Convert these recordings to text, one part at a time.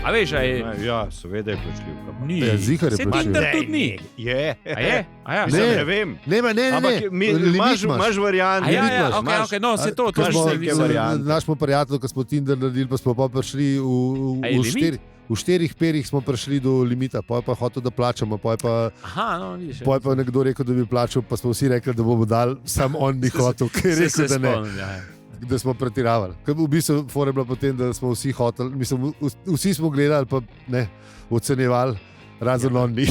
A veš, Ja, seveda je plačljiv. Ni. Zihar je Se plačljiv. Tinder tudi ni. Je. A je? A ja, Mislim, Ne. ne vem. Ne, Ampak imaš variante. A ja, limit ja, imaš. ok, no, se to Imaš nisem neke videl. variante. Naš smo prijatelj, ko smo Tinder naredili, pa smo pa prišli A je limit? v 4 perih smo prišli do limita, pa je pa hotel, da plačamo, pa je pa, Aha, no, vidiš. pa je pa nekdo rekel, da bi plačal, pa smo vsi rekli, da bomo dali, sam on ni hotel, ker je rekel, da ne. Spomnim, ja. Da smo pretiravali. Ker v bistvu fora je bila potem, da smo vsi hoteli, mislim, vsi smo gledali, pa ne ocenjevali, razen on ni,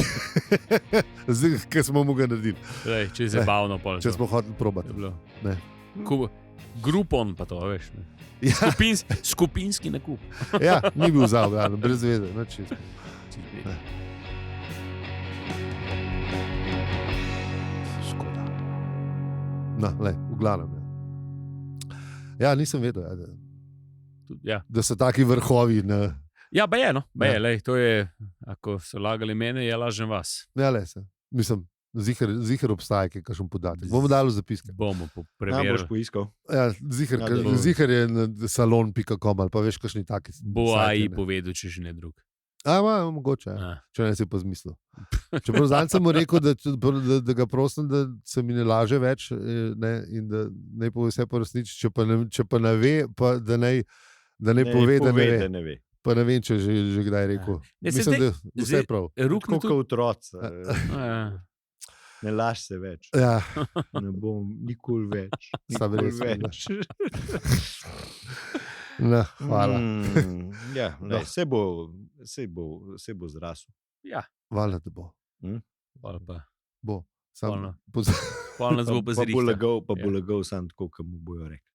ker smo mu ga naredili. Lej, če je zabavno, pol. Če smo hoteli probati. Je bilo. Ne. Groupon pa to, veš. Ne. Ja, Skupinski nakup. ja, ni bil zavljano, brez veze. Nič čisto. Ne. Škoda. No, le, v glavnem. Ja, nisem vedel, Ja. da so taki vrhovi. Ja, ba je, no. Ba je, Ja. lej, to je, ako so lagali mene, je lažem vas. Ja, le se. Mislim, zihar obstaja, kaj kažem podatek. Bomo dali v zapiske. Bomo Ja, boš preverili. poiskal. Ja, zihar je na salon.com ali pa veš, kakšni taki. Bo AI sajti, ne. povedal, če že ne drug. Mogoče, ja. Ja. Če ne si pa zmislil. Čeprav zdaj sem mu rekel, da ga prosim, da se mi ne laže več, ne, in da ne pove vse po resnici, če pa ne ve, pa da ne pove, da ne ve. Da ne ve. Pa ne vem, če že kdaj rekel. Ne, se Mislim, zdaj- da vse je prav. Rukno Tako tudi. kot otroci. Ja. Ne laž se več. Ja, Ne bom nikoli več. Samo Nikoli res ne več. no, hvala. Ja, No. vse bo zrasel. Ja, Hvala, da bo. pol pa. Bo. Hvala. Sam, Pol nas bo pa Pa bo zrihtal. lagal, pa bo Ja. lagal sam tako, kot mu bojo rekli.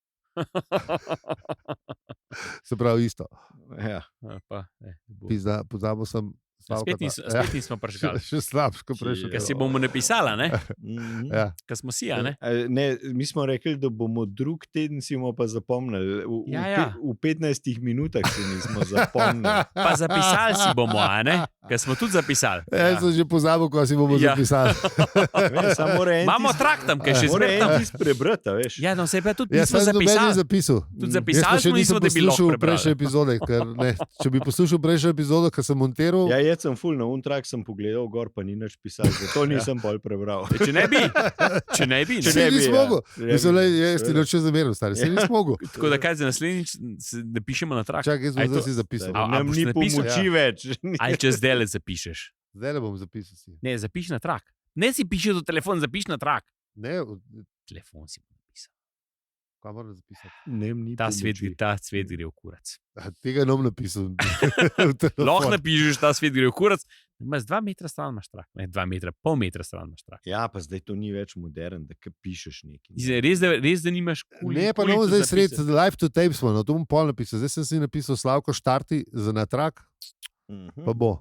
se pravi isto. Ja. Ja, pa, bo. Pozabil sem. Slavka, Spet nismo prišli. Še slabš, kot prejšnji. Ker si bomo napisala, ne? Mhm. Ja. Ker smo si, a ne? Ne, mi smo rekli, da bomo drug teden si bomo pa zapomnili. Ja. V 15 minutah si nismo zapomnili. Pa zapisali si bomo, a ne? Ker smo tudi zapisali. Jaz sem že pozabil, ko si bomo Ja. zapisali. Samo mora en Imamo tis- trak tam, kaj še mora zmeraj en tam. tis prebrati, a veš. Ja, no se pa tudi Jaz nismo sem noben zapisali. zapisal. Tudi Jaz zapisali pa še smo, nisem nismo, da bi lahko poslušal prejšnje prebrali. epizode. Če bi poslušal prejšnjo epizodo, ki sem montiral, Ja, jaz sem ful na untrak, sem pogledal gor, pa ni nič pisal, zato nisem pol prebral. Če ne bi, ne. Če ne bi, nisi ja. mogel. Ne Mislim, bi. jaz ti noče zameril, stari, se nisi mogel. Tako da kaj za naslednjič, da pišemo na trak. Čakaj, jaz A je bom to- zdaj si zapisal. A Nam boš ni napisal? pomoči Ja. več. Ali če zdaj le zapišeš. Zdaj ne bom zapisal si. Ne, zapiši na trak. Ne si piši do telefon, zapiši na trak. Ne, Telefon si bom napisal. kaj moram zapisati? Nem ni Ta svet pomoči. gre v kurac. Tega ne bom napisal. Lahko napišeš, ta svet gre v kurac. Imaš 2 metra stran imaš trak. Ne, 2 metra, pol metra stran imaš trak. Ja, pa zdaj to ni več modern, da kaj pišeš nekaj. Res, da nimaš Ne, pa ne bom zdaj sred, live to tape smo, no to bom pol napisal. Zdaj sem si napisal Slavko Štarti za na trak, pa bo.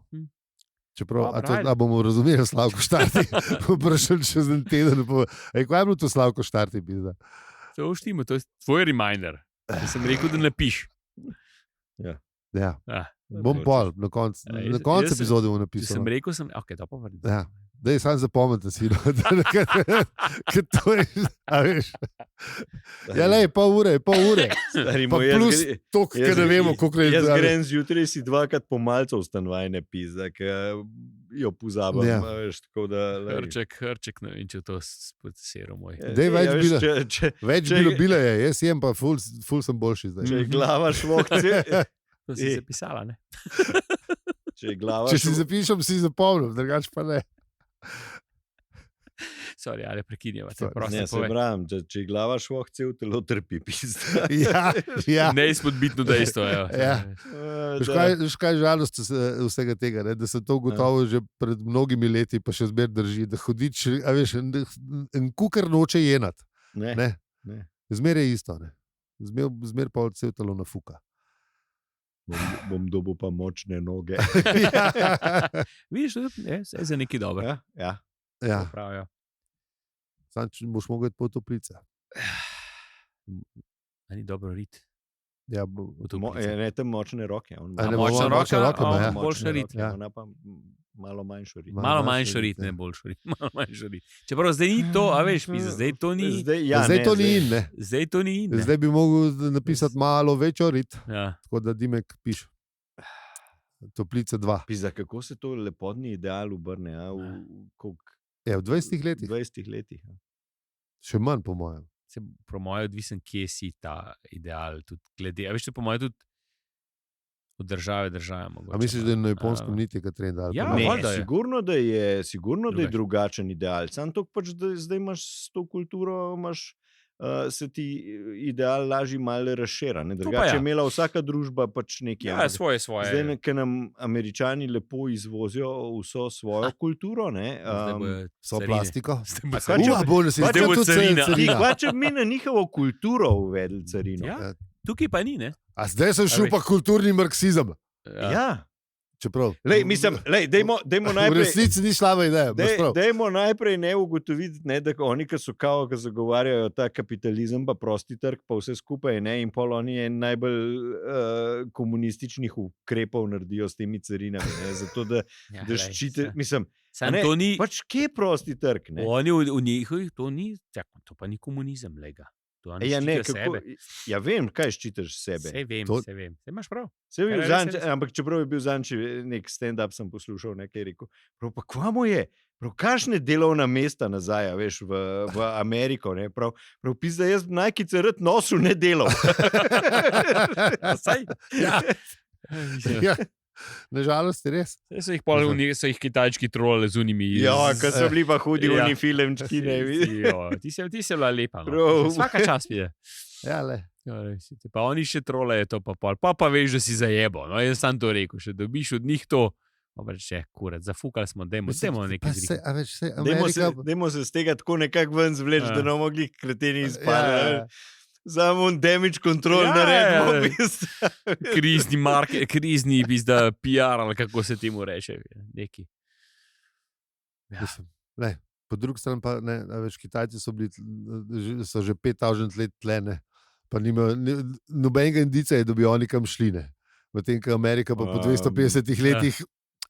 Čeprav, Dobro, a bomo razumeli Slavko Štarti, vprašal čez en teden. Kaj je bilo to Slavko Štarti? Pizda? To uštimo, to je tvoj reminder. Da sem rekel, da napiš. Ja, Ja. bom pol, na koncu Jaz sem- epizode bom Če napisal. sem rekel, ok, to pa vrdi. Ja. Daj, sam zapomnite si, no, ker to je, a veš. Ja, lej, pol ure. Stari Pa moj, plus to, ker ne vemo, koliko je Jaz zdaj. grem zjutraj si dvakrat po malcu v stanovanje pizda, ker jo pozabim. Ja. Veš, tako da, lej. Hrček, ne vem, če to spocesiral moj. Daj, več veš, bila. Več če- bilo je, jaz jem pa ful sem boljši zdaj. Če je glava švokce, To si zapisala, ne? če je glava Če si zapišem, si zapomnim, drugače pa ne. Sorry, ali prekinjava. Sorry. Ne, se pravim, če je glava švokce, v telo trpi pizda. Ja. Neizpodbitno dejstvo. Ja. Veš kaj je žalost vsega tega, ne? Da se to gotovo že pred mnogimi leti pa še zmer drži, da hodič, a veš, en kukar noče jenat. Ne, Ne. ne. Zmer je isto, ne. Zmer pa cel telo nafuka. Bom dobil pa močne noge. Ja. Vidiš, se je za neki dobro. Ja, ja. Ja. Pravijo. Sam če boš mogel iti po toplice. Ni dobro rit. Ja, Ne, tam močne roke. On A ima ne, močna močne roka, roke ima, ja. boljša rit. Ja. Ona pa malo manjšo rit. Ma- Malo manjšo manjšo rit, rit, ja. ne boljšo rit. Malo manjšo rit. Čeprav zdaj ni to, a veš, pisa, zdaj to ni. Zdaj to ni in, ne. Zdaj to ni. Ne. Zdaj bi mogel napisati malo večjo rit, Ja. tako da Dimek piše. Toplice 2. Pisa, kako se to lepotni ideal obrne? V 20 letih. 20 letih. Še manj, po mojem. Se po mojem odvisen, kje si ta ideal. Tudi glede, a veš, po mojem tudi od države mogoče. A misliš, da je na Japonskem ni tega trenda? Ali Ja, pa ne? Ne, valjda je. sigurno, da je Drugače. drugačen ideal. Samo to pač, da zdaj imaš s to kulturo, se ti ideal lažje malo razšira. pa Drugače je ja. imela vsaka družba pač nekaj. Ja, svoje. Zdaj, ker nam Američani lepo izvozijo vso svojo kulturo, ne, Zdaj bojo So carine. plastiko. Zdaj bo A kaj, carina. če- Bolj se Pač zdaj bo tudi carina. carina. Kva, če bi mi na njihovo kulturo uvedli carino. Ja. Tukaj pa ni, ne? A zdaj sem šel veš. pa kulturni marksizem. Ja. Čeprav. Lej, mislim, dajmo V najprej. resnici ni slaba ideja. imaš prav. Dajmo najprej ne ugotoviti, ne, da oni, ki so kao, ki zagovarjajo ta kapitalizem, pa prosti trg, pa vse skupaj, ne, in pol oni en najbolj komunističnih ukrepov naredijo s temi carinami, ne, zato da Ja, ščite, mislim, Sam ne, to ni. pač kje je prosti trg, ne? Oni v njihovih, to ni, to pa ni komunizem, lega. To oni Ja, ne, ščitijo kako, sebe. ja, vem, kaj ščitiš sebe. Sej vem, To- sej vem. Sej imaš prav. Saj je bil Kaj zanj, res je? ampak čeprav je bil zanj nek stand-up, sem poslušal, nekaj rekel. Prav, pa kva mu je? Prav, kakšne delovna mesta nazaj, a veš, v Ameriko, ne? Prav pizda, jaz najkice rad nosil, ne delal. Saj, Ja. Ja. Nažalost je res. saj so jih pol, so jih Kitajčki trolali z unimi. Ja, ko so bili pa hudi Ja. oni filmčki, ne vidiš. Ti si bila lepa. No. Prav. Vsaka čas je. Ja, le. Pa oni še trolajo to, pa pol. Pa veš, da si zajebo. No, jaz sem to rekel, še dobiš od njih to. Pa reče, kurat, zafukali smo, dajmo nekaj Pa zrihati. a veš, Amerika... Dajmo se z tega tako nekako ven zvleči, Ja. da ne bomo mogli kreteni Ja, izpadati. Samo damage control Ja, naredimo. ja. v bistvu. Krizni market, krizni bizda PR, ali kako se temu reče. Neki. Ja. Mislim, ne. Po drugi strani pa ne, a veš, Kitajci so bili, so že 5000 let tlene, pa nobenega indica je, da bi oni kam šli, ne. Medtem, ko Amerika pa po 250 letih,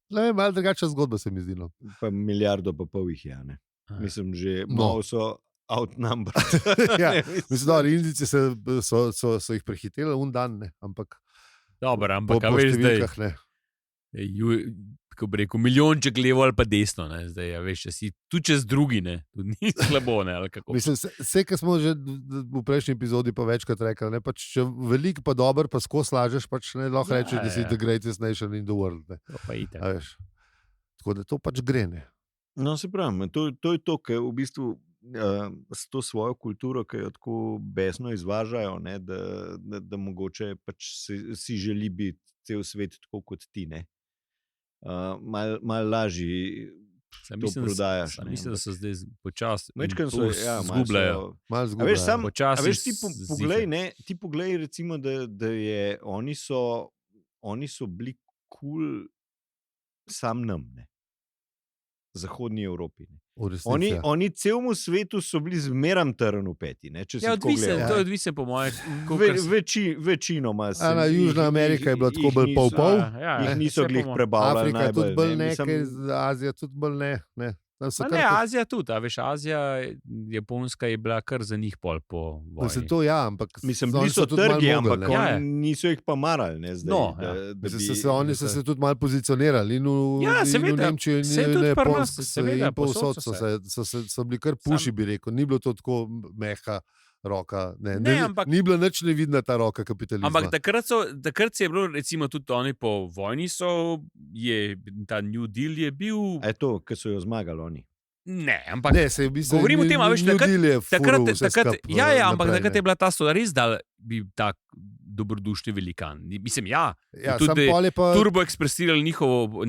ne vem, malo drugačna zgodba se mi zdi, no. Pa milijardo pa pol jih je, ne. Mislim, že No. malo so outnumbered. Ja, Ne, mislim, da Indijci so jih prehiteli un dan, ne, ampak Dobro, po, ampak po a veš, zdaj, številkah ne. Kako bi rekel, milijonček levo ali pa desno. Ne? Zdaj, a veš, če si tu čez drugi, ne? Tudi ni slabo. Ne? Ali kako. Mislim, vse, kar smo že v prejšnji epizodi pa večkrat rekli, ne, pač, če veliko pa dobro, pa skozi lažeš, pač ne lahko Ja, rečeš, da si ja. the greatest nation in the world. Ne. To pa itak. A veš. Tako da to pač gre. Ne. No, se pravi, to je to, kar v bistvu s to svojo kulturo, ki jo tako besno izvažajo, ne, da mogoče pač si želi biti cel svet tako kot ti. Malo lažje to prodajaš. ne, Mislim, da so zdaj počasi Majčkeno so, ja, malo zgubljajo. so- Malo A veš, zgubljajo. sam- Počasi A veš, ti z- poglej, ziher. ne, ti poglej, recimo, da je, oni so bili kul sam nam, ne. Zahodni Evropi. Ne. V resnici, ja. Oni celemu svetu so bili zmeram trn v peti. Ne, če si Ja, tako odvisen, gledal. to je odvisen, po mojem. Večinoma se Ena Južna Amerika je bila tako bolj pol-pol. Jih niso glih prebavljali. Afrika tudi bolj ne, Mislim, Azija tudi bolj ne. Ne. Tam so Ma kar ne, tako- Azija tudi, a veš, Azija, Japonska je bila kar za njih pol po Mislim, vojni. to ja, ampak Mislim, oni bili so tudi malo trgi, mogli, ampak ne. Ja, ja. oni niso jih pa marali. Ne, zdaj, No, da, ja. da Mislim, oni so se tudi malo pozicionirali in v, Ja, in v seveda. Nemčiji, in Saj in tudi na pri nas, Japonskem, seveda, in povsod povsod so bili kar puši, bi rekel. Ni bilo to tako mehka roka. Ne, ampak- ni bila nič nevidna ta roka kapitalizma. Ampak takrat se je bilo, recimo, tudi oni po vojni je ta New Deal je bil. A je to, ki so jo zmagali oni. Ne, ampak Ne, se je v bistvu govorim o tem, a veš, ampak takrat je bila ta stvar res, da bi tak dobrodušni velikan. Mislim, ja, ja, tudi, sam da je pol je pa, turbo ekspresirali njihovo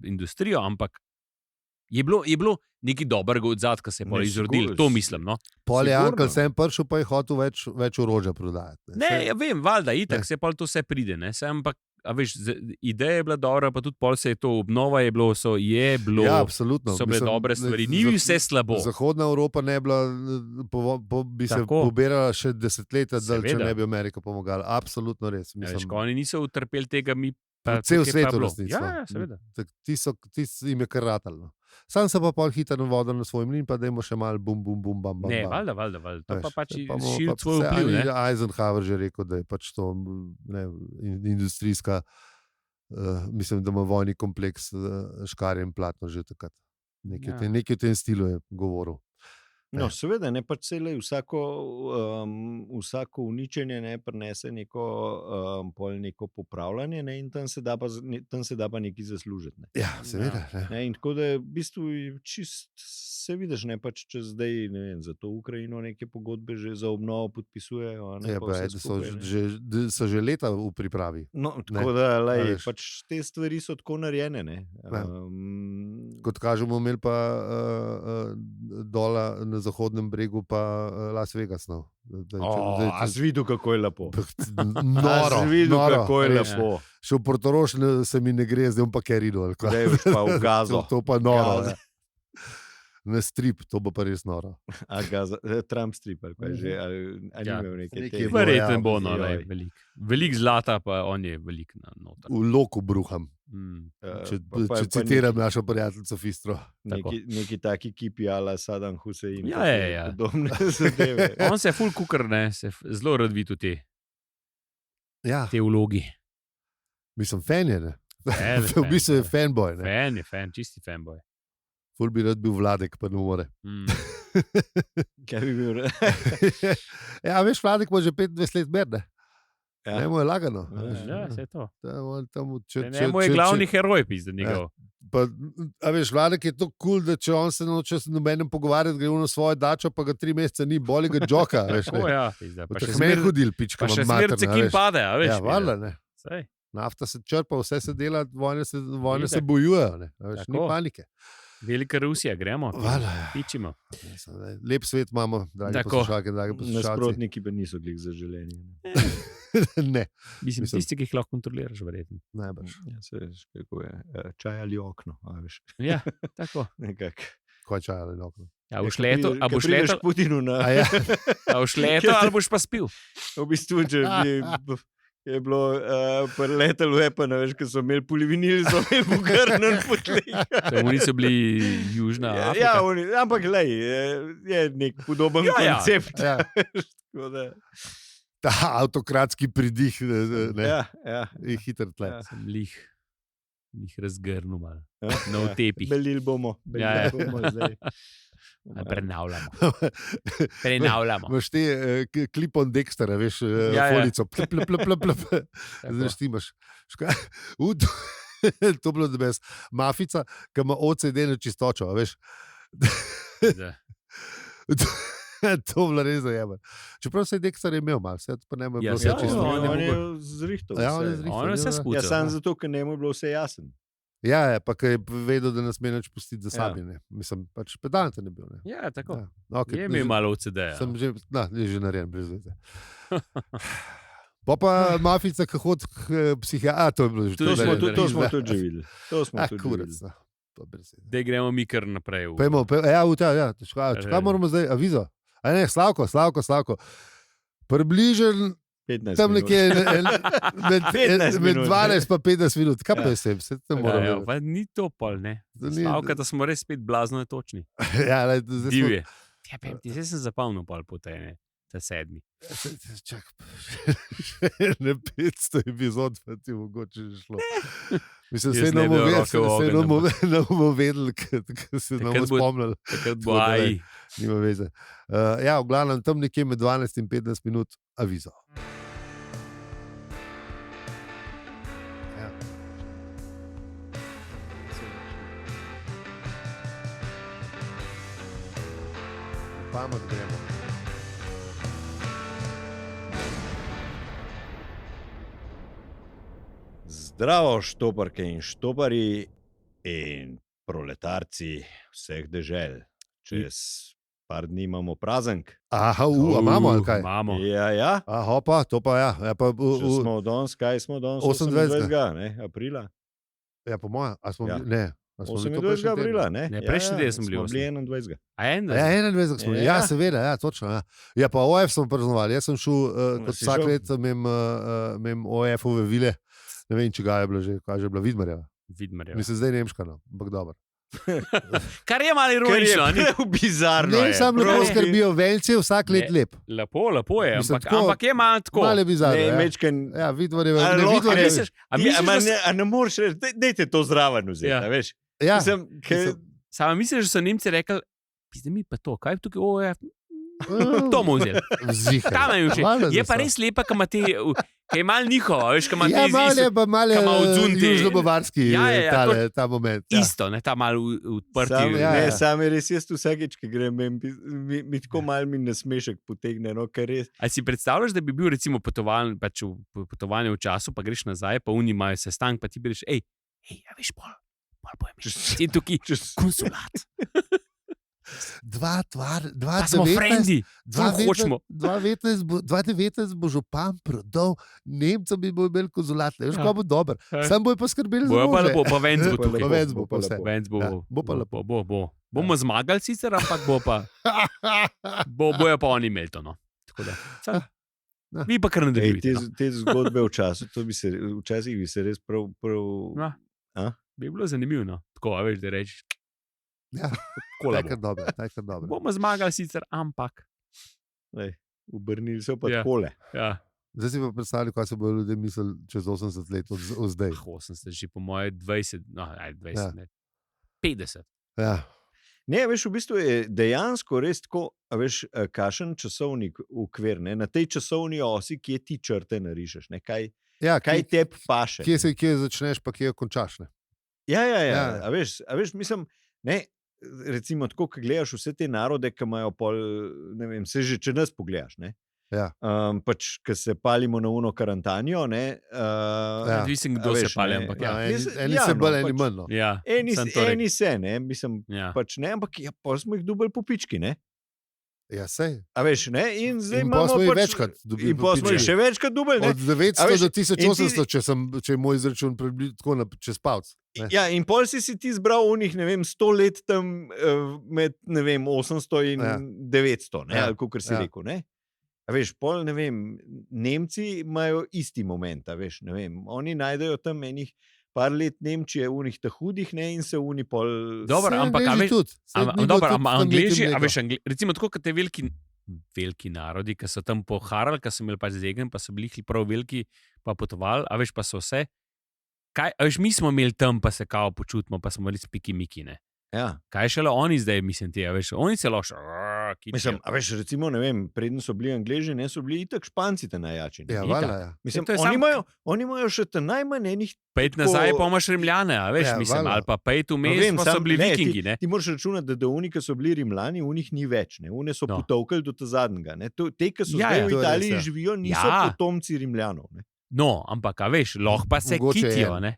industrijo, ampak je bilo nekaj dobrega od zadka, se je pol Ne, izrodilo. sigurno. To mislim. No? pol je sigurno. Ankel sem prišel, pa je hotel več orožja prodajati. Ne, Saj- ja vem, valjda, itak Ne. se pol to vse pride. Ne? Se, ampak, a veš, ideja je bila dobra, pa tudi pol se je to obnova je bilo, Ja, absolutno. so bile Mislim, dobre stvari. Ni vse slabo. Zahodna Evropa ne bila, bi se Tako. pobirala še desetletja, če Seveda. ne bi Amerika pomagala. Absolutno res. Ja, veš, ko oni niso utrpeli tega, mi pa Cel tukaj svet pa v bilo. resnici. Ja, no. ja, seveda. Ti jim je kar ratalno. Sam se pa pol hitro vodil na svoj mlin, pa dajmo še malo bum, bum, bum, bam, bam. Ne, bam. valjda. To pa Veš, pač pa bomo širi pa svoj vse- vpliv. ali Ne? Eisenhower že rekel, da je pač to ne, industrijska mislim, da ima vojni kompleks škarje in platno že takrat. Nekaj v tem stilu je govoril. No, seveda, ne pač celej vsako uničenje ne prinese neko popravljanje, ne, in tam se da pa nekaj zaslužiti. Ne. Ja, seveda. Ne, in tako da v bistvu čist se vidiš, ne pač če zdaj, ne vem, za to Ukrajino neke pogodbe že za obnovo podpisujejo. Ne, Ja, so že leta v pripravi. No, tako da pač te stvari so tako narejene. Ne. Kot kažemo, imeli pa dola na Zahodnem bregu pa Las Vegas. No. A si videl, kako je lepo. Noro. Kako je lepo. Še v Portorož se mi ne gre, zdaj pa Kerino. Zdaj pa v Gazo. To pa noro. Na strip, to bo pa res noro. Trump strip, ali pa že, ali imel nekaj. Verjetno bo veliko. Veliko zlata, pa on je velik na noter. V loku bruham. Če citiram našo prijateljico Fistro. Neki taki kipi ala Saddam Hussein. Ja. Podobne zadeve. On se je full cooker, ne, se zelo rad vidi v te vlogi. Mislim, fan je, ne? V bistvu je fanboy, ne? Fan, čisti fanboy. Ful bi rad bil Vladek, pa ne more. Kaj bi bil? Ja, veš, Vladek ima že 25 let mer, ne? Ja. Ne, mu je lagano. Ja, se je to. Ne, mu je glavni heroj, pizda njegov. A veš, Vladek je to cool, da če on se noče s nobenem pogovarjati, gre na svojo dačo, pa ga 3 mesece ni, boli ga joka, veš. Ja, pizda. Pa še smer hodil, pička. Pa še smerce, ki jim pade, a veš. Ja, valjda, ne. Sej. Nafta se črpa, vse se dela, vojne se bojujejo, ne. A veš, ni panike. Velika Rusija, gremo, pičimo. Lep svet imamo, dragi poslušalke, dragi poslušalci. Nasprotniki pa niso glih zaželeni. Ne. Mislim, tisti, ki jih lahko kontroliraš, verjetno. Najbrž. Ja, se veš, kako je. Čaj ali okno, a veš. Ja, tako. Nekako. Kaj čaj ali okno? A boš letel, a boš letel Putinu na... A boš letel, ali boš pa spil? V bistvu, če je bilo letalo, pa ne veš, ko so imeli polivinili, so imeli bugrnen potlej. Oni so bili Južna Afrika. Ja, ampak glej, je nek podoben koncept. Ja. Ta avtokratski pridih, ne? Ja. Je hiter tle. Ja. Sem lih razgrnil malo. Na otepih. Belili bomo zdaj. Prenavljamo. Imaš te klipon Dextera, veš, folico. Zdaj štimaš. To bilo debes. Mafica, ki ima OCD na čistočo, veš. To bilo res zajemno. Čeprav se je Dexter imel malo, vse pa ne bo bilo vse čisto. On je zrihtal vse. On je vse spucal. Ja, sam zato, ker ne bo bilo vse jasen. Ja, pa ker je vedel, da nas meneč pustiti za sami. Ne. Mislim, pač pedante ne bil. Ne. Ja, tako. Ja. Okay, je imel malo OCD-ja. Sem že narejen, brez veze. Pa mafica, ki hodi k psihiatru, to je bilo že. To smo tudi že videli. To smo tudi že videli. Dej gremo mi kar naprej. Kaj moramo zdaj? Avizo? A ne, Slavko. Približen tam nekje med 12 pa 15 minut. Kaj pa je vse? Vse to moramo. Ja, ni to pol, ne. Slavka, da smo res spet blazno netočni. Ja, divje. Zdaj sem zapomnil pol po te 7. Čak, ne 500 epizod, pa ti mogoče že šlo. Mislim, se ne bomo vedeli, ker se ne bomo spomnili. Takrat bo aj. Nima veze. Ja, v glavnem, tam nekje med 12 in 15 minut avizo. Ja. Pamet gremo. Zdravo, štoparke in štopari in proletarci vseh dežel. Čez par dni imamo praznik. Aha, imamo ali kaj? Imamo. Ja. Aha, pa, to pa ja. Smo danes, kaj smo danes? 28. aprila. Ja, po mojem, a smo ja. ne. 28. aprila, ne? Ne, prejšnji teden smo bili 21. A 21? Ja, 21 smo bili. Ja, seveda, ja, točno. Ja, ja pa OF smo praznovali. Jaz sem šel, kot vsak let, imam OF-ove vile. Ne vem, če ga je bilo že, kaj že bila Vidmarjeva. Vidmarjeva. Mislim, zdaj Nemška, no, ampak dobro. Kar je malo Kar je ironično. ni? prav bizarno. Ne, je. samo lepo Prav skrbijo, veljce vsak let Ne. lep. Lepo je, Mislim, ampak, tako- ampak je malo tako. Malo je bizarno. Ne, ja. mečken. Ja, Vidvar je A ne, lahko Vidvar je- misliš, a misliš, da so- a ne moreš reči, dajte to zraven vzeti, Ja. a veš. Ja, Mislim, mislim, Sama misliš, da so Nemci rekli, pizde mi pa to, kaj je tukaj, Mm. to mu vzeli. Ziher. Tam je všeč. Valjda, da Je pa so. res lepa, ki je malo njihova, veš, ki ima Ja, te malo je pa malo ka ima odzun te- južno-bavarski Ja, ta moment. Ja. isto, ne, ta malo odprti. Sam, Ja, ne, ja. sam je res, jaz vsakeč, ki grem, mi tako malo mi nasmešek potegne, no, ker res. A si predstavljaš, da bi bil recimo potovanje v času, pa greš nazaj, pa oni imajo sestank, pa ti bi rekel, hej, a veš, pol bojem. Si tukaj konsulat, Dva pa smo 2019 frendi, ful hočemo. 2019 bo župan prodal, Nemcem bi bo imel konzulat, veš, Ja. ko bo dober. Ja. Sam bojo poskrbeli za Bojo pa rože. lepo, pa Vence bo Pa tukaj. lepo. Vence bo pa bo vse. lepo. Vence bo, Ja, bo pa lepo. Bomo zmagali sicer, ampak bojo pa oni imeli to. No. Tako da, sam- Ja. Vi pa kar Ej, nadaljujete. te zgodbe v času, včasih bi se res prav. No. A? Bi bilo zanimivo, no. Tako, a veš, da rečeš, Ja, kola taj kar dobro, taj kar dobro. bomo zmagali sicer, ampak. Lej, obrnili so pa Ja. takole. Ja. Zdaj si pa predstavljaj, kaj se bodo ljudje mislili čez 80 let od zdaj. 80, že po moje 20, no, 20 Ja. ne, 50. Ja. Ne, veš, v bistvu je dejansko res tako, a veš, kakšen časovni okvir, ne? Na tej časovni osi, kje ti črte narišeš, ne? Kaj Ja, tebi paše. kje začneš, pa kje končaš. Ne? Ja. Ja. A veš, mislim, ne, recimo tako, ko gledaš vse te narode, ki imajo pol, ne vem, se že če nas pogledaš, ne? Ja. Pač, ko se palimo na uno karantanijo, ne? Ja. Odvisen, a kdo se veš, pali, ne, ampak Ja, ja. eni Ja, se no, bolj, eni pač- manj. No. Ja, Eni, sem to rekel. eni se, ne, mislim, Ja. pač ne, ampak ja, pa smo jih dubali po pički, ne? Ja, sej. A veš, ne? In zdaj In imamo pa smo jih pač, večkrat dobili in po pa smo jih pički. še večkrat dubali, ne? Od 900 A veš, do in 1800, ti- če je moj izračun tako čez palc. Ne. Ja, in pol si ti zbral unih, ne vem, 100 let tam med, ne vem, 800 in Ja. 900, ne, Ja. ali kako si Ja. rekel, ne. A veš, pol, ne vem, Nemci imajo isti moment, a veš, ne vem, oni najdejo tam enih par let Nemčije, unih ta hudih, ne, in se uni pol. Dobro, Saj ampak a Angleži veš- tudi. Saj ni bilo Dobro, tudi ampak tam Angleži, nekaj a veš, mleka. recimo tako, kot te veliki narodi, ki so tam poharali, ki so imeli pač zegen, pa so bili prav veliki, pa potovali, a veš, pa so vse. Kaj, a veš, mi smo imeli tam, pa se kao počutimo, pa smo bili spiki miki, ne. Ja. Kaj šele oni zdaj, mislim, ti, a veš, oni se loš. Mislim, a veš, recimo, ne vem, preden so bili Angleži, ne so bili itak Španci te najjači. Ne? Ja, Itak. valjda, ja. Mislim, to je oni imajo še ta najmanj enih. Pejt nazaj, pa imaš Rimljane, a veš, Ja, mislim, valjda. ali pa pejt vmes, vem, pa so sam- bili ne, vikingi, ne. Ti moraš računati, da oni, ki so bili Rimljani, v njih ni več. Ne? Une so No. potovkali do ta zadnjega. Ne? Te, ki so Ja, zdaj ja. v To je res, Italiji ja. živijo, niso Ja. potomci Rimljanov. Ne? No, ampak, a veš, lahko pa se Mogoče kitijo, en. ne.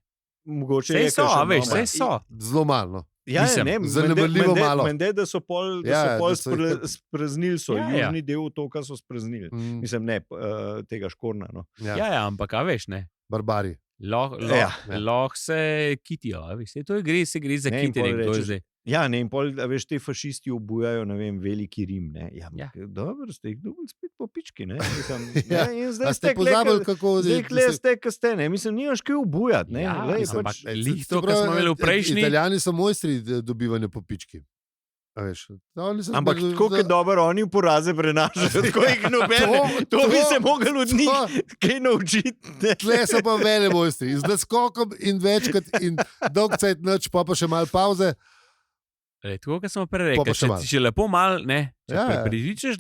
Mogoče Sej je so, kakšen, a veš, no, sej ma- so. Zelo malo. Ja, Mislim, ne, zanemarljivo malo. Mende, da so pol, Ja, da so pol da so jih kar- spraznili, so Ja, ja. južni del otoka so spraznili. Mm, Mislim, ne, tega Škorna. No. ja. Ja, ampak, a veš, ne. Barbari. Lahko Ja. se kitijo, a veš, sej to se gre za Ne, in pol kitenje, kdo je rečeš, zdaj. Ja, ne, in pol, a veš, te fašisti obujajo, ne vem, veliki Rim. Ne. Ja, Ja. Dobro, ste jih dobili spet po pički. Ne. Mislim, Ja. ne, in A zdaj ste pozabili, kako Zdaj, kle ste, ki ste, ne, mislim, nimaš kaj obujati. Ne, Ja, lej, mislim, pač, ampak lih to, kar smo imeli v prejšnji. Italijani so mojstri dobivanja po pički. A veš, oni so ampak zmeraj tako, za- kot dobro oni poraze prenašajo, tako jih nobene. To bi se mogli od njih kaj naučiti. ne. Tle so pa vele mojstri, z naskokom in večkrat in dolg cajt noč, pa še malo pauze. Tako, kot smo prej Pa rekli, še malo. če lepo mal, ne, če Ja, ja. prepričaš,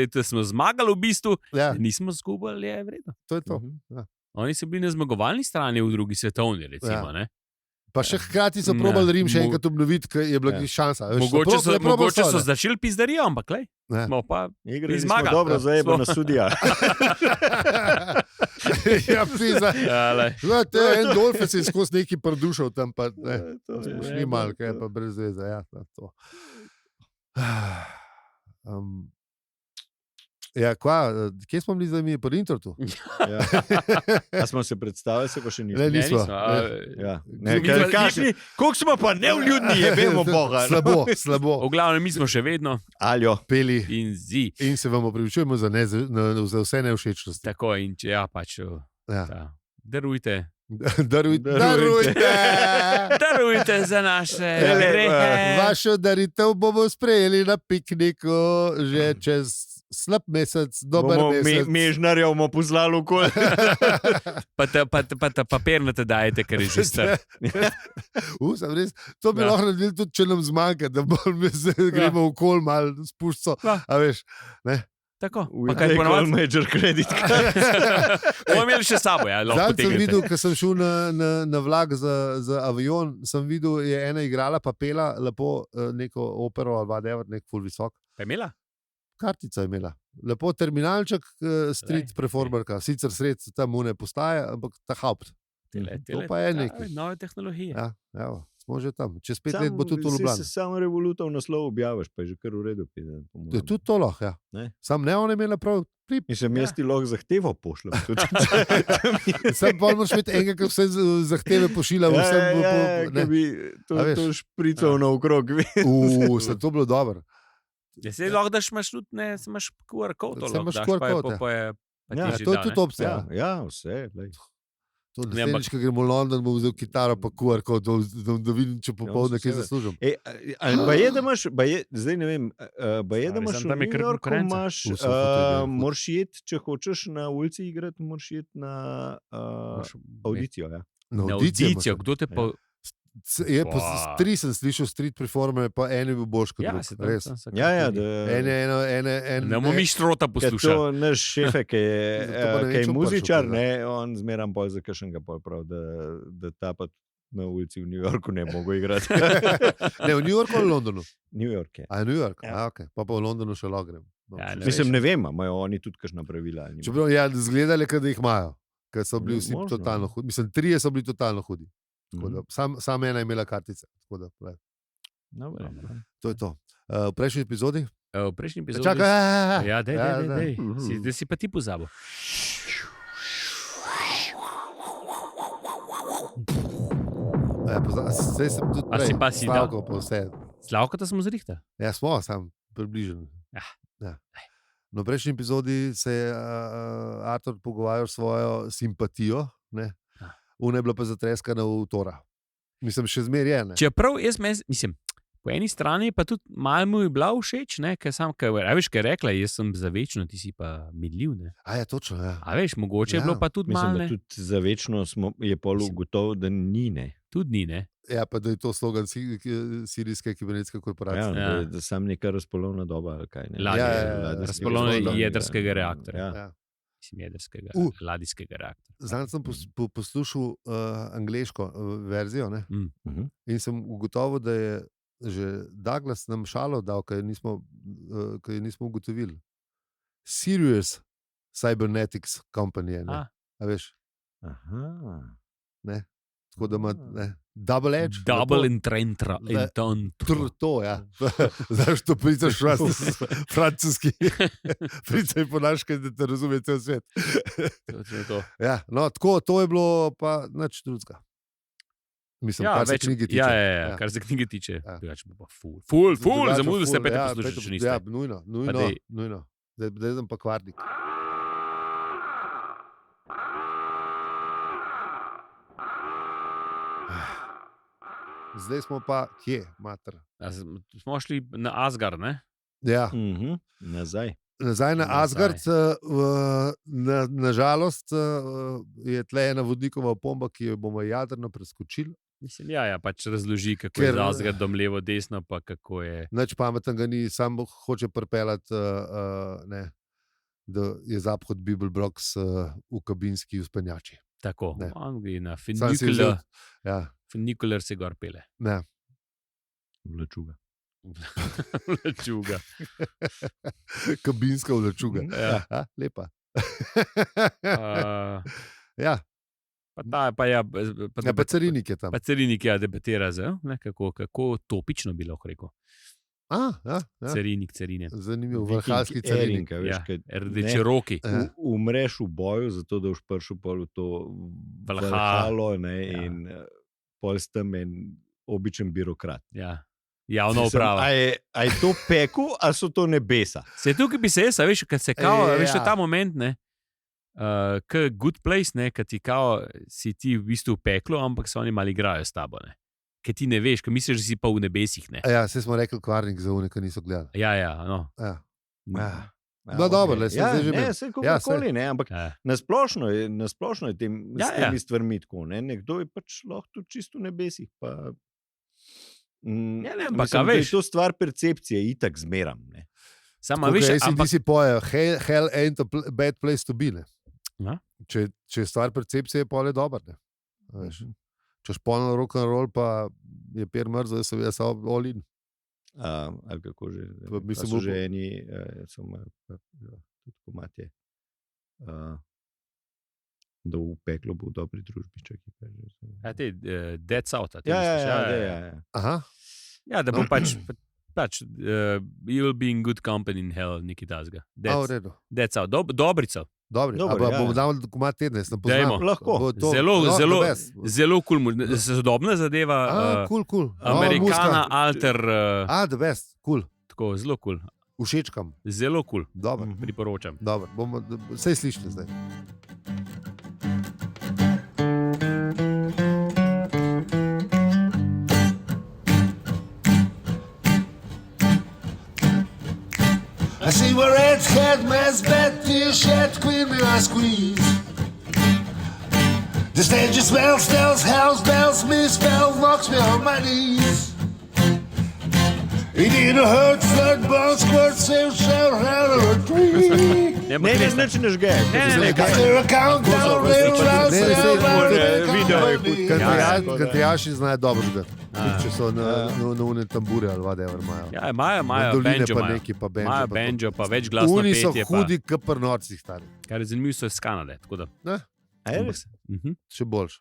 da smo zmagali v bistvu, Ja, nismo zgubili, je vredno. to je to. Mhm. Oni so bili na zmagovalni strani v drugi svetovni, recimo. Ja. Ne. Pa še hkrati so Ja, probali Rim še mo- enkrat obnoviti, ker je bila Ja. šansa. Veš, Mogoče so začeli pizdarijo, ampak lej, Ne. smo pa. Igrali smo zmagali. dobro, zdaj je Smo- na sudija. Ja, pizda. Ja, lej. No, to je en dolfin si skozi neki produšal tam, pa ne. To je- Šli malo, kaj je pa brez veze. Ja, to. Ja, kje smo bili zdaj mi po internetu? Ja. A smo se predstavili, se pa še nismo. Ne, Ne, nismo. nismo, Ja. Ne, Mi kaj, pa- kakšni, koliko smo pa nevljudni, je vemo Boga. no. Slabo, slabo. V glavnem, mi smo še vedno Aljo. Peli in zi. in se vam opravičujemo za vse nevšečnosti. Tako in če ja, pač Ja. ta, darujte, Darujte. Darujte za naše grehe. Vašo daritev bomo sprejeli na pikniku že čez slab mesec, dober mesec. Mežnarja bomo poslali okoli. Pa ta papir na te dajete, ker je že star. Sem res, to bi Ja. lahko naredili tudi, če nam zmanjka, da gremo v kol malo spuščo. Ja. A veš, ne? Tako. We Pa kaj take all ponovadi? major credit card. Bomo imeli še s sabo, ja, lahko Zdaj sem potegnete. videl, ko sem šel na vlak za avion, sem videl, je ena igrala, pa pela lepo neko opero ali whatever, nek full visok. Pa je imela? Kartica je imela. Lepo terminalček, street Lej, performerka, sicer sred tam une postaje, ampak ta haupt. To pa je nekaj. Nove tehnologije. Ja, evo, smo že tam. Čez 5 let bo tudi v Ljubljani. Samo Revolutov naslov objaviš, pa je že kar v redu. To je tudi to lahko, ja. Ne. Sam ne, on je imela prav. Mislim, jaz ti lahko zahtevo pošljem. Sam pa moraš imeti enega, ki vse zahteve pošilja. To špricov naokrog. Se to bilo dobro. Ja, se lahko daš, imaš tudi, ne, imaš QR kod. Saj imaš QR kod, Ja, To je tudi opcija. Ja, vse. To Ne, naslednjič, ko gremo v London, bom vzel kitaro pa QR kod, da vidim, če popoldne kaj zaslužim. Pa je, da imaš, zdaj ne vem, pa je, da imaš mislim, v tam je New kar Yorku, konkurenca. imaš, Vse fotografije. moraš iti, če hočeš na ulici igrati, moraš iti na audicijo. Ja. Na Na audicijo audicijo, imaš. kdo te pa... Po 3 sem slišal street performer, pa en je bil boljši kot Ja, drug. se Res. Ja, Ne bomo mi štrota Ker poslušali. to naš šefe, ki To pa ne vem, je če bo muzičar, prišel, ne, on zmeram pol za kakšnega pol prav, da ta pa na ulici v New Yorku ne mogo igrati. Ne, v New Yorku ali v Londonu? New York je. A je New York? Ja. Okay. Pa v Londonu še lahko grem. Ja, ne Mislim, ne vem, imajo oni tudi kakšna pravila. ali nimajo. Čeprav ja, zgledali, da jih imajo, ker so bili vsi Možno. totalno hudi. Mislim, 3 so bili totalno hudi. Tako Mhm. da, sam ena je imela kartice. Tako da, Dobro. to je to. V prejšnji epizodi? V prejšnji epizodi... Čakaj, Ja, dej. Mhm. Da si pa ti pozabil. Zdaj sem tudi A si pa si dal? stavkal pa vse. Slavko, da smo zrihta. Ja, smo, sam približen. Ja. No, v prejšnji epizodi se je Artur pogovarjal s svojo simpatijo, ne? Una je bila pa zatreskana v Tora. Mislim, še zmeraj je. Ne? Čeprav jaz mislim, po eni strani pa tudi malo mu je bila všeč, ne, ker sam, a veš, kaj je rekla, jaz sem za večno, ti si pa medljiv, ne. A je točno, ja. A veš, mogoče je Ja, bilo pa tudi Mislim, malo, da ne. tudi za večno je pol Mislim. ugotovil, da ni ne. Tudi ni, ne. Ja, pa da je to slogan sirijske kibernetske korporacije. Ja, Ja. Da sam neka razpolovna doba. Ali kaj, ne? Ladje, ja, razpolovne razpolovne jedrskega reaktorja. Ja. Ja. Mislim, jedrskega, ladijskega reaktorja. Zdaj sem poslušal angleško verzijo, ne? Mhm. In sem ugotovil, da je že Douglas nam šalo dal, kaj nismo ugotovili. Serious Cybernetics Company je, ne? A veš, Aha. tako da ima double edge. Double lepo. intrentra. Le- To, ja. Zdaj, to pričaš francoski. Pričaj po naškem, da te razume cel svet. Ja, no, tako, to je bilo pa nič drugega. Mislim, Ja, kar se več, knjige tiče. ja, kar se knjige tiče. Ja. Drugače bo pa ful, Drugače zamudil ste ful, pete ja, poslušati, pete- če niste. Ja, nujno. dej. Zdaj sem pa kvarnik. Zdaj smo pa kje, mater? Smo šli na Asgard, ne? Ja, Mhm. Nazaj. nazaj na Nazaj. Asgard. Nažalost je tle ena vodnikova opomba, ki jo bomo jadrno preskočili. Mislim, ja, pač razloži, kako je Ker- z Asgardom levo, desno, pa kako je. Nič pametnega ni, samo hoče pripeljati, da je zaphod Bible Blocks v kabinski uspenjači. Tako, Ne. on gre na Sam si vzel- Ja, funikular se gor pele. ne. Vlačuga. Čuga. Kabinska vlačuga. Ja. Ja, lepa. Ja, Ja, pa ja, pa carinik je tam. Pa carinik ja debatira z, ne, kako topično bi lahko rekel. Ja. Carinik, carine. Zanimivo, vrhalski carinik. Ja, rdeči roki. Ja. Umreš v boju, zato da boš prišel pol v to Valhalo. Valhalo, ne, Ja. in pol s tem en običen birokrat. Ja. Javna Mislim, uprava. A je to pekel, ali so to nebesa? Se tukaj bi se jaz, a veš, kad se kao, Ja. veš, to je ta moment, ne. Good Place, ki ti kao, si ti v bistvu v peklu, ampak se oni malo igrajo s tabo. Ker ti ne veš, ker misliš, da si pa v nebesih. Ne? Ja, se smo rekli kvarnik za une, ki niso gledali. Ja, no. Ja. No, dobro, le, ja, zdaj že ne, imel. se kakorkoli, ne, ampak Ja. nasplošno je s Ja. temi stvarmi tako. Ne? Nekdo je pač lahko tudi čisto v nebesih. Ja, ne, ampak, mislim, a da je veš. to stvar percepcije, itak zmeram. Ne? Sama veš, ampak si pojejo, hell ain't a bad place to be. Ne? Ja. Če je stvar percepcije, pa je dobro. Če je polno rock and roll, pa je per mrzo, da se vse olin. Ali kako že. Mislim, so že eni, tudi komate. Da v peklu bo v dobri družbi. Dead South. Ja. Aha. Ja, da bo pač you'll be in good company in hell, nekaj tasga. V redu. Dead South, dobrico. Dobri, Dober, ja. ja. Bomo dali komat tedne, sem Dajmo. poznal. Lahko. Bo to- Zelo kul, sodobna zadeva, Cool. Amerikana, alter, The best, cool. tako zelo kul, Všečkam. zelo kul, Dobro, priporočam. dobro. Vse slišite zdaj. I see where it's head, mess, bed, tear, shed, queen, me I squeeze. The stage smells, tells, house bells, me spell, knocks me on my knees. It didn't hurt, flood, bounce, squirt, sail, shout, out of a tree. Ja, Ne, nič ne žge. Ne. There a countdown, little round, Ne, sail, sej, round, video je company. hud, Kantrijaši znajo dobro žgati. Če so na une tambure ali whatever imajo. Ja, imajo Mandoline banjo, pa neki, pa banjo, imajo pa to. banjo, pa več glasno Oni so petje. hudi, kot pri norcih stari. Kar je zanimivo, so iz Kanade. Tako da. Ne? Mhm. Še boljš.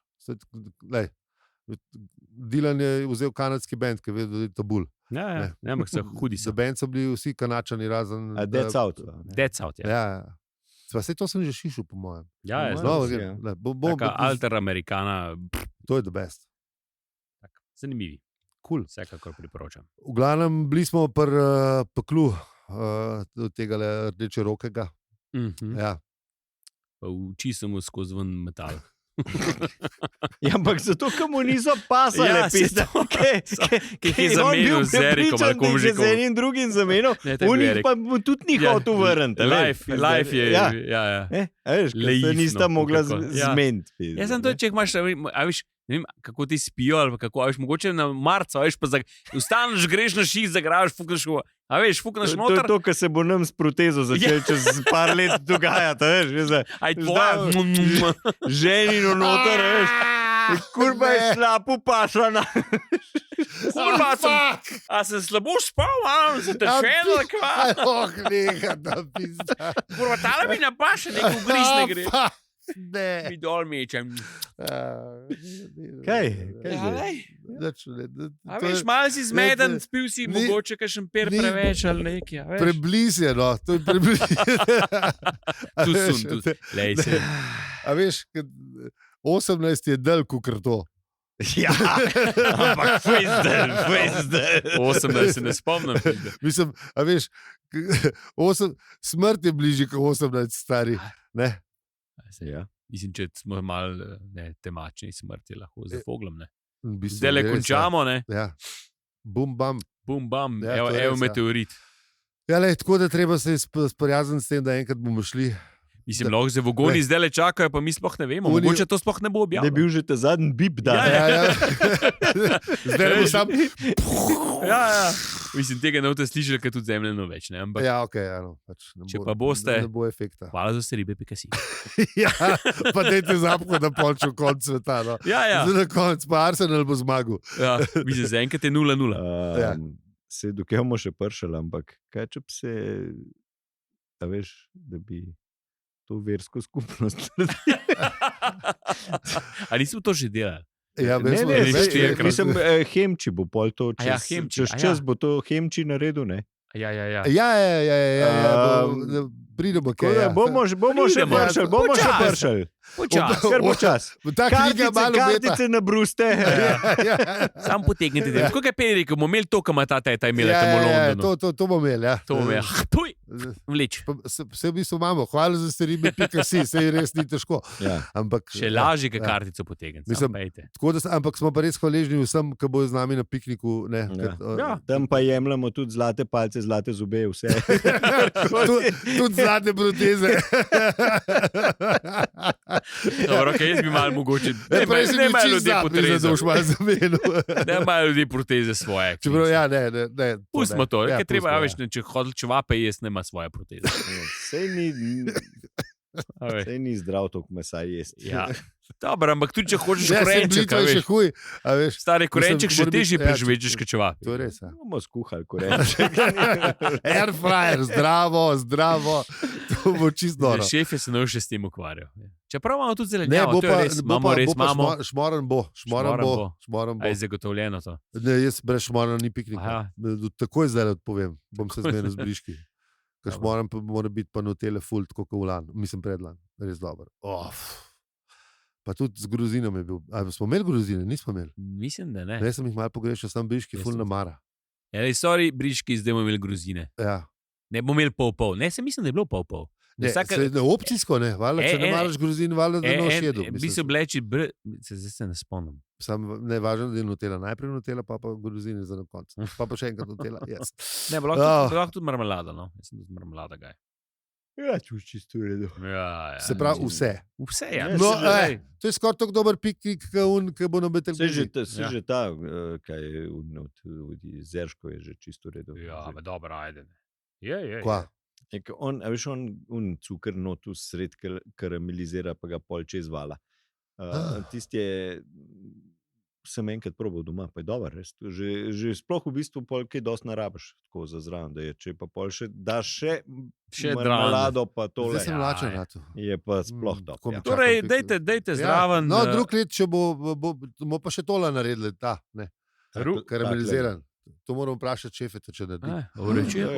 Dylan je vzel kanadski band, ki je vedel, da je tabul. Ja, ampak so hudi. Za band so bili vsi Kanačani razen. Dead South. Dead South, ja. Ja. Saj to sem že šišil, po mojem. Ja, je No, No, taka alter Amerikana, to je the best. zanimivi. Cool. Vsekakor priporočam. V glavnem, bili smo pri peklu tega rdeče rokega. Ja. Pa v oči sem mu skozi ven metal. Ja, ampak zato, ker mu niso pasali, Ja, saj pizda. to. Ki jih je on zamenjal bil z Erikom, ali prepričan, komu da že je z enim drugim zamenjal, Ne, to je bil unih Erik. pa mu tudi ni hotel vrniti. Life je, Ja. ja. Veš, ker se Leifno, nista mogla kako. Ja. zmeniti. Jaz sem to, če imaš, a veš, ne vem, kako ti spijo, ali pa kako, a veš, mogoče na marca, a veš, pa vstaneš, greš na ših, zagraviš, fukneš v, a veš, fukneš To je noter, to, kar se bo nam s protezo začel čez par let dogajati. Veš, aj tvoja, ženino noter, veš. Kurba je slapo pašana. kurva, a sem slabo spal, a sem te šedel, kva, Neka, da pizda. kurva, tale mi napaše, nek ugriz ne gre. Ne. Mi dol mečem. Kaj? Ja, lej. A To je veš, malo si zmeden, spil si ni- mogoče kakšen per ni- preveč ali nekaj, a veš. Prebliz je, no. To je prebliz. A Tu veš, sem, tu. Lej se. A veš, 18 je del, kukr to. Ja, ampak fejzdel. 18 se ne spomnim. Mislim, a veš, smrt je bližje kot 18 stari. Ne? Ja. Mislim, če smo malo temačni smrti, lahko za foglom. V bistvu Zdaj le res, ja. končamo, ne? Ja. Bum, bam. Bum, bam, Ja, evo, to je evo res, ja. meteorit. Ja, lej, tako da treba se sprijazniti s tem, da enkrat bomo šli. Mislim, lahko se v Ogoni zdaj le čakajo, pa mi sploh ne vemo. Oni- Mogoče to sploh ne bo Da je objavljeno. bil že ta zadnji bip, da. Ja, Ja. Zdaj bo sam. Ja. Mislim, tega ne boste slišali, ker tudi zemljeno več. Ne? Ampak Ja, ok, no, pač ne Če bo, pa boste- Ne bo efekta. hvala za vse ribe, pika si. Ja, pa dajte zapko, da počne konc sveta. No. Ja. Zdaj na koncu, pa Arsenal bo zmagal. Ja. Mislim, zaenkrat je 0-0. Ja. Se dokaj bomo še pršali, ampak kaj če bi se, a veš, da bi to versko skupnost A nismo to že delali? Ja, Ne, smo- ne, veš, štirikrat. mislim, Hemči bo pol to A ja, čez, Hemči, čez a ja. čas bo to Hemči naredil, ne? Ja. Ja. Pridemo, Tako da bomo še Pridemo. pršali, bomo še Počasi. pršali. Počasi. Kar počas. Ta knjiga je malo beta. Kartice na bruste. Sam potegnite. Tako je Peri rekel, bomo imeli to, kar ima ta teta imela tam v Londonu. To bomo imeli, ja. To bomo imeli. Tuj, vleč. Vse v bistvu imamo, hvala za staribe.si, se res ni težko. Ja. Ampak, Še lažje, kot kartico potegniti. Mislim, tako da, ampak smo pa res hvaležni vsem, ki bojo z nami na pikniku. Ne, Ja. Tam pa jemljemo tudi zlate palce, zlate zobe, vse. Tudi zlate proteze. Dobro, okay, jaz bi malo mogoče. Ne imajo ljudje proteze. Ne imajo ljudje proteze svoje. Čeprav, ja, ne. Pustimo to, ja, ker treba, pustimo, veš, če hodil čevape, jaz nema svoje proteze. Sej ni zdrav toliko mesa jesti. Ja. Dobro, ampak tudi če hočeš Ne, korenček, to je še huj. A veš, stari korenček mislim, še mora biti- težje ja, preživečeš, kot čevape. to je res. Ja. Bomo skuhali korenček. Air fryer, zdravo. To bo čisto noro. Šef je se nov še s tem ukvarjal. Čeprav imamo tudi Ne, zelenjavo, bo to je pa, res, bo imamo pa, res, bo pa imamo. šmoren bo. A je zagotovljeno to? Ne, jaz brez šmorna ni piknika. Aha. Takoj zdaj odpovem, bom se zmenil z briški. Ker Dobro. šmoren pa mora biti pa Nutelle full, tako kot ulan. Mislim predlan, res dober. Pa tudi z grozinom je bil. A smo imeli grozine? Nismo imeli. Mislim, da ne. Ne, sem jih malo pogrešal, sem briški Jaz full tudi. namara. Sorry, briški, zdaj bomo imeli grozine. Ja. Ne bomo imeli pol-pol. Ne, se mislim, da je bilo pol-pol. Ne, opcijsko ne, valjda, če ne maraš grozin, valjda, da noš jedu. Bi se obleči, zdaj se ne spomnim. Sam ne važno, da je Nutella. Najprej Nutella, pa grozine za na koncu. Pa še enkrat Nutella. Yes. Ne, lahko tudi marmelada, no. Jaz sem tudi marmelada gaj. Ja, čisto v redu. Ja. Se pravi vse. Vse, ja. Ne, No, se to je skoraj tako dober piknik, ki bo na Se Betelgeuse. že ta, kaj je od Zerško je že čisto v redu. Ja, pa dobro, ajde. Je. Kva? On cukr notu sred karamelizira, pa ga pol čez vala. Tisti je, sem enkrat probal doma, pa je dober, res. Že sploh v bistvu pol kaj dosti narabiš, tako za zraven, da je, če pa pol še daš še marmelado, pa tole, Zdaj sem lačen na to. je pa sploh Mm, top. tako Ja. bi Torej, Čakam, dajte zraven. No, drug let, če bomo pa še tole naredili, ta, ne, karameliziran. To moramo vprašati šefeta, če naredi.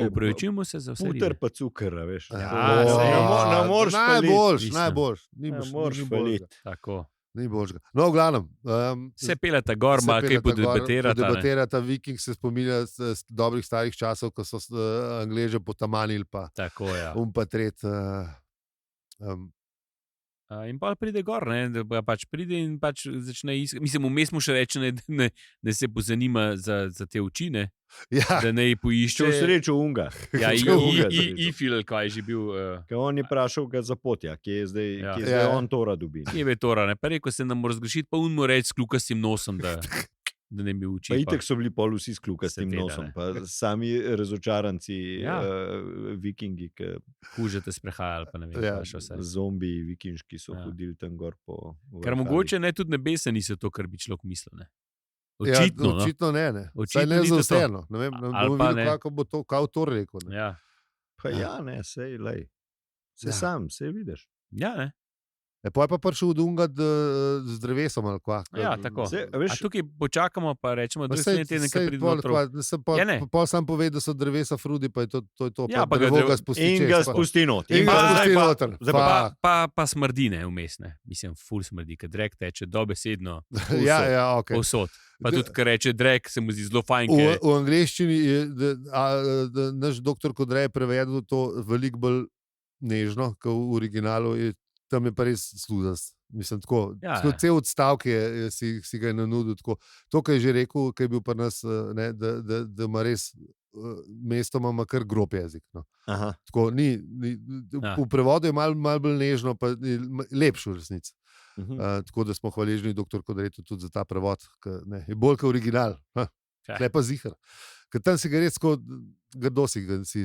Upravičimo se za vse. Puter pa cukr, veš. Ja, saj, ne moreš Najboljš, Mislim. najboljš. Ne moreš faliti. Tako. Ni božga. No, v glavnem. Se peleta gor, malo kaj podebatirata. Debatirata, Viking se spominja z dobrih starih časov, ko so Angleže potamanili, pa Tako, ja. pa tret. In pa pride gor, ne, da pač pride in pač začne iskati. Mislim, vmes mu še reče, da se pozanima za te oči, ne, Ja, da ne poišče. Če v srečo unga. Ja, Če unga zrezal. Ifil, kaj je že bil. Ker on je vprašal ga za potja, kje je zdaj, Ja. kje zdaj Ja. on tora dobi. Kje je Tora, ne? Pa rekel se nam mora zgrešiti, pa un mu reči s kljukastim nosom, da ne bi učil. Pa itek so bili pol vsi s kljukastim Seveda, nosom, ne. pa sami razočaranci, Ja. vikingi, Kužete sprehajali, pa ne vem, Ja, kaj še vse. zombiji vikinški so Ja. hodili tam gor po Ker vrhali. mogoče ne tudi nebesa niso to, kar bi človek mislil. Ne? ja, Očitno. no. očitno ne. Očitno Saj ne ni za to vse. to. No. Ne vem, Ali bomo pa videli, ne. kako bo to, kao to rekel. Ne. Ja, Pa ja, ne, sej, lej. Se Ja. sam, se vidiš. ja, ne. Poj pa prišel od unga z drevesom ali kva. Ja, tako. Se, A veš, tukaj počakamo, pa rečemo, da se teden, ki pride pol, noter. sem Ja, ne. pol sam povedal, da so drevesa frudi, pa je to. Ja, pa pa ga drevo drevo- ga spusti in čez, ga pa- spusti not. In ga pa- spusti zdaj pa- noter. zdaj pa- Pa smrdine vmes, ne. Mislim, ful smrdi, ker drek teče dobesedno Ja, ok. povsod. Pa Da- tudi, ker reče drek, se mu zdi zelo fajn. ker- V angleščini je naš doktor Kodrej prevedel to veliko bolj nežno, kot v originalu. Tam je pa res sluzast. Mislim, tako, Ja, tako ja. cel odstavek si ga je nanudil. Tako. To, kar je že rekel, ki je bil pri nas, ne, da ima res mestoma ima kar grob jezik. No. Aha. Tako, Ja. v prevodu je malo bolj nežno, pa je lepši v resnici. Mhm. Tako da smo hvaležni doktor Kodretu tudi za ta prevod, ki je bolj kot original. Ja. Ne pa zihar. Ker tam si ga res tako, grdo si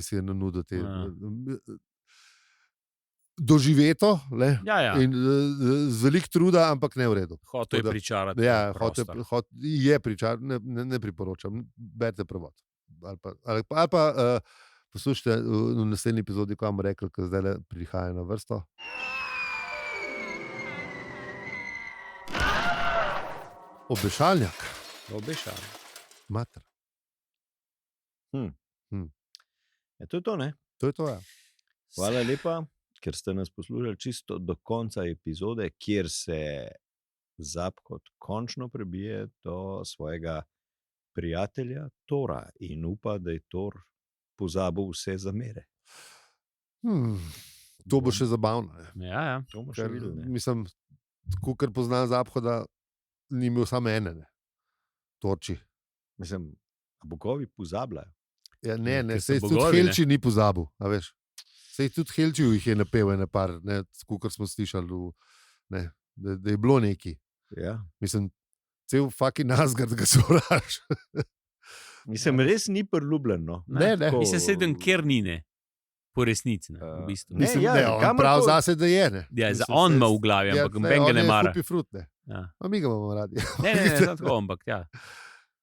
je nanudil. Ja. Doživeto Ja. in z velik truda, ampak ne v redu. Hotel je Tako da- pričarati. Ja, prostor. je pričar, ne priporočam, berite prevod. Ali pa poslušajte v naslednji epizodi, ko vam rekel, da zdaj prihaja na vrsto. Obešalnjak, Obešal. mater. To je to, ne? To je to, ja. Hvala lepa. ker ste nas poslušali čisto do konca epizode, kjer se Zapkot končno prebije do svojega prijatelja Tora in upa, da je Tor pozabil vse zamere. To bo še zabavno. Ja. To bomo še Ker, videli. Ne? mislim, tako, ker poznam Zaphoda, ni imel samo ene, ne. Torči. Mislim, bogovi pozabljajo. Ja, ne, ker so sej tudi bogovi, ne. Helči ni pozabil, a veš. Sej tudi Helčiju jih je napel ene par, ne, tako kot smo slišali, ne, da je bilo neki. Ja. Mislim, cel fucking Asgard ga sovraž. Mislim, res ni priljubljen. No. Ne. Tako- Mislim, sedem kernine, po resnici. Ne, v bistvu. Ne, Mislim, ja, ne, on kamor prav ko- zase, da je, ne. Ja, Mislim, on saj- ima v glavi, ampak ne, noben ga on ne je mara. Hupi Fruit, ne. Ja. A mi ga imamo radi. Ne, tako, ampak ja.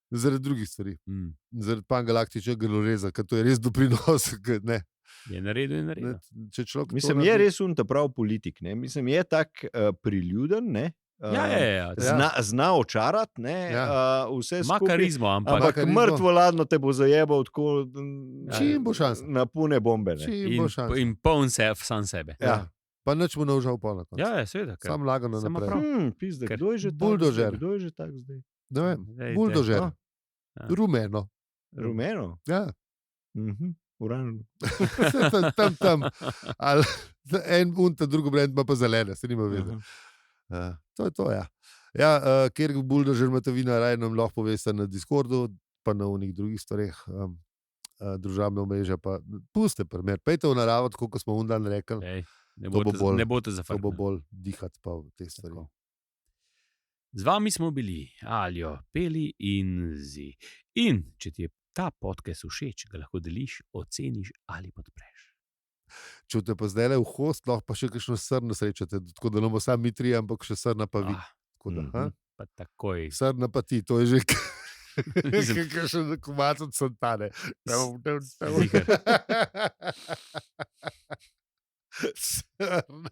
Zaradi drugih stvari. Mm. Zaradi pangalaktičnega gloreza, ker to je res doprinos. Ne, Je naredil in naredil. ne, če človek Mislim, je res prav politik. Ne? Mislim, je tak priljuden, ne? Ja. Zna očarati, ne? Ja. Vse Ima skupaj. karizmo, ampak Ampak karizmo. mrtvo ladno te bo zajebal tako, Čim bo šans. na pune bombe. Ne? Čim in, bo šans. in poln sam sebe. Ja. Pa nič mu ne užal pol na koncu. Ja, seveda. ker- Sam lagano Samo naprej. prav. Pizde, Ker- kdo je že tak Buldožer. zdaj? Kdo je že tak zdaj? Ne vem, Ej, buldožer. Ja. Ja. Rumeno. Rumeno? Ja. Uran. tam. Ali, en unta, drugo brend ima pa zelene, se nima vedeti. To je to, ja. Ker buldožer imate vi na raju, nam lahko poveste na Discordu, pa na unih drugih stvareh, družabno omrežje, pa puste primer. Pejte v naravo, tako kot smo undan rekli, Ej, ne To bo boste, bolj- ne boste to bo zafrknili. bolj dihati pa v te stvari. Tako. Z vami smo bili Aljo, Peli in Zi. In če ti je ta podcast všeč, ga lahko deliš, oceniš ali podpreš. Če te pa zdaj le v host, lahko pa še kakšno srno srečate, tako da ne bo sam mi tri, ampak še srna pa vi. Ah, Tako da, Mhm. pa takoj. Srna pa ti, to je že Mislim- kakšen komat od Santane. Ziher. Srna.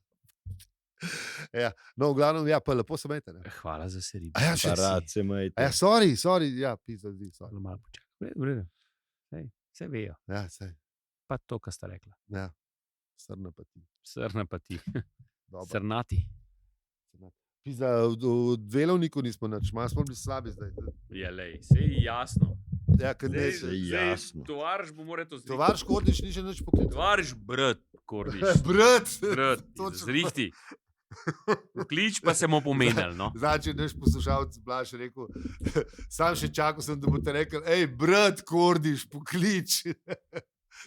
Ja, no, v glavnem, ja, pa lepo se majte. Hvala za serij. A ja, še Parat se majte. Ja, sorry, ja, pisa, sorry. Malo počakaj. V redu. Vse vejo. Ja, sej, Pa to, kar sta rekla. ja, srna pa ti. Srna pa ti. Dobro. Srnati. Pisa, v delovniku nismo nič, malo smo bili slabi zdaj. Je lej, vse je jasno. Ja, ker ne, Zdaj- jasno. Tovarš bo moral to zrihti. tovar Škordič ni še nič poklical. Tovarš brat, kordiš. Brat. Brat, Točno. zrihti. Klič pa se mu pomenil, no. Znači, naš poslušalec Blaž je rekel, sam še čakal sem, da boste rekli, hej, brat, Kordiš, poklič.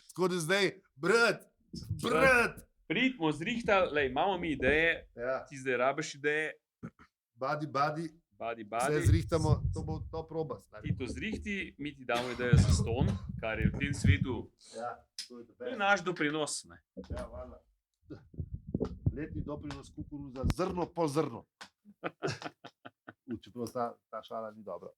Tako da zdaj, brat. Pridmo zrihtali, lej, imamo mi ideje, Ja, ti zdaj rabiš ideje, badi, badi, vse zrihtamo, to bo to proba. ti to zrihti, mi ti damo idejo za ston, kar je v tem svetu, Ja, to je to je naš doprinos. Ne? Ja, hvala. Letni doprinos kukuruza, zrno po zrno. Čeprav ta šala ni dobra.